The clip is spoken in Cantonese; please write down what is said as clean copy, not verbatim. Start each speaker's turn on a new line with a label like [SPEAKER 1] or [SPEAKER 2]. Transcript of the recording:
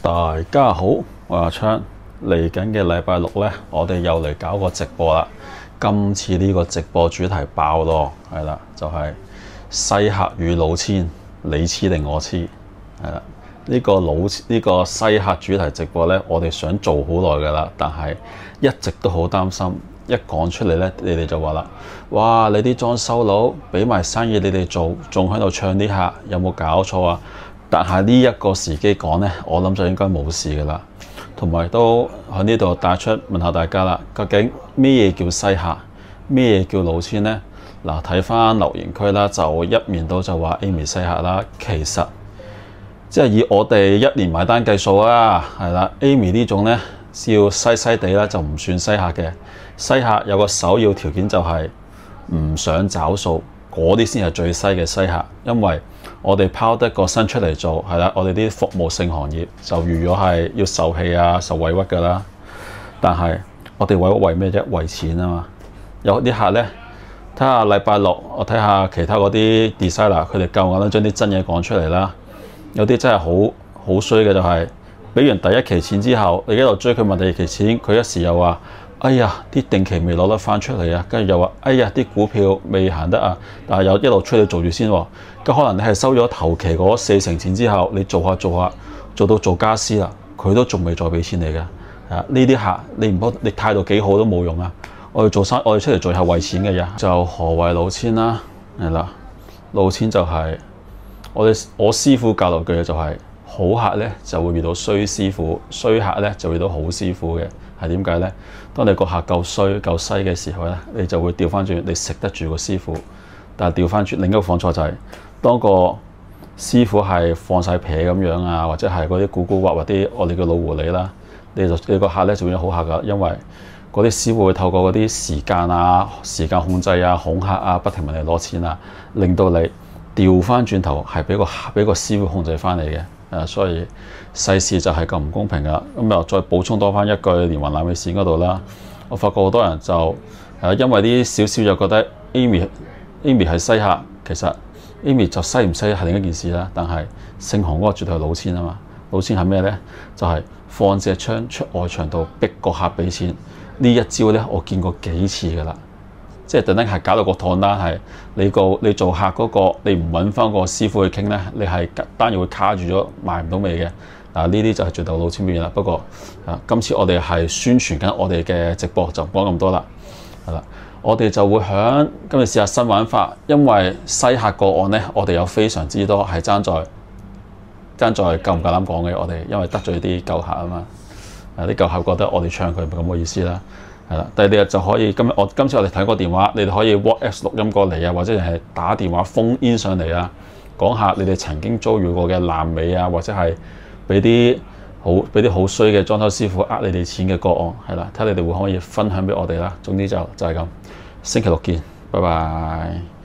[SPEAKER 1] 大家好，我係阿昌。嚟緊嘅禮拜六呢，我哋又嚟搞個直播啦。今次呢個直播主題爆咯，係啦，就係西客與老千，你黐定我黐？係啦，呢個西客主題直播呢，我哋想做好耐㗎啦，但係一直都好擔心。一講出嚟呢，你哋就話啦：哇！你啲裝修佬俾埋生意你哋做，仲喺度唱啲客，有冇搞錯啊？但係呢一個時機講呢，我諗就應該冇事㗎啦。同埋都喺呢度帶出問下大家啦，究竟咩嘢叫西客，咩嘢叫老千呢？嗱，睇翻留言區啦，就一面倒就話 Amy 西客啦。其實即係以我哋一年買單計數啦，係啦 ，Amy 呢種呢，要西西地啦，就唔算西客嘅。西客有個首要條件就係唔想找數，嗰啲先係最西嘅西客，因為我哋拋得個身出嚟做，係啦，我哋啲服務性行業就預咗係要受氣啊、受委屈㗎啦。但係我哋委屈為咩啫？為錢啊嘛。有啲客呢，睇下禮拜六，我睇下其他嗰啲 designer，佢哋夠硬啦，將啲真嘢講出嚟啦。有啲真係好衰嘅就係俾完第一期錢之後，你一路追佢問第二期錢，佢一時又話：哎呀，啲定期未攞得翻出嚟啊！跟住又話：哎呀，啲股票未行得啊！但係又一路催你做住先喎。咁可能你係收咗頭期嗰40%錢之後，你做下做到做家私啦，佢都仲未再俾錢你嘅。呢啲客你態度幾好都冇用啊！我哋出嚟做係為錢嘅嘢。就何謂老千啦？係啦，老千就係我師傅教落句嘢就係：好客咧就會遇到衰師傅，衰客咧就會遇到好師傅嘅。係點解呢？當你個客夠衰夠西嘅時候咧，你就會調翻轉，你食得住個師傅。但係調翻轉另一個放錯就係，當個師傅係放晒撇咁樣啊，或者係嗰啲古古惑惑啲我哋嘅老狐狸啦，你個客咧就會有好客噶，因為嗰啲師傅會透過嗰啲時間控制啊、恐嚇啊、不停問你攞錢啊，令到你調翻轉頭係俾個師傅控制翻你嘅。所以世事就係咁唔公平噶。咁又再補充多翻一句連環爛尾線嗰度啦，我發覺好多人就因為啲少少就覺得 Amy 係西客，其實 Amy 就西唔西係另一件事啦。但係姓韓嗰個絕對係老千啊嘛。老千係咩呢？就係放隻槍出外牆度逼個客俾錢。呢一招呢，我見過幾次噶啦。即係特登係搞到個檔單係你做客嗰個，你唔揾翻個師傅去傾呢，你係單嘢會卡住咗賣唔到尾嘅。呢啲就係最大老千表現啦。不過今次我哋係宣傳緊我哋嘅直播，就唔講咁多啦。係啦，我哋就會響今日試下新玩法，因為西客個案呢，我哋有非常之多係爭在夠唔夠膽講嘅。我哋因為得罪啲舊客啊嘛，啲舊客覺得我哋唱佢唔係咁嘅意思啦。係啦，第二日就可以今次我哋睇個電話，你哋可以 WhatsApp 錄音過嚟啊，或者係打電話 phone in 上嚟啊，講下你哋曾經遭遇過嘅爛尾啊，或者係俾啲好衰嘅裝修師傅呃你哋錢嘅個案，係啦，睇你哋會可以分享俾我哋啦。總之就係咁，星期六見，拜拜。